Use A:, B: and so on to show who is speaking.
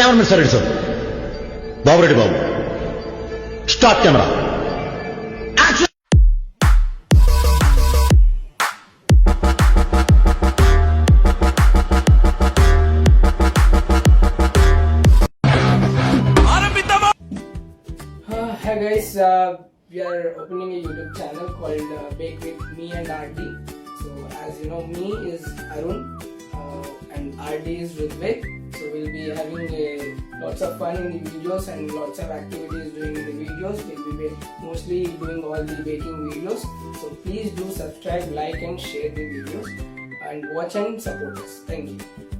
A: Cameraman sir, sir. Babu ready, Babu. Start camera. Action.
B: Hi guys, we are opening a YouTube channel called Bake with Me and RD. So as you know, me is Arun and RD is Ridvik. So we'll be having lots of fun in the videos and lots of activities doing in the videos. We'll be mostly doing all the baking videos. So please do subscribe, like and share the videos and watch and support us. Thank you.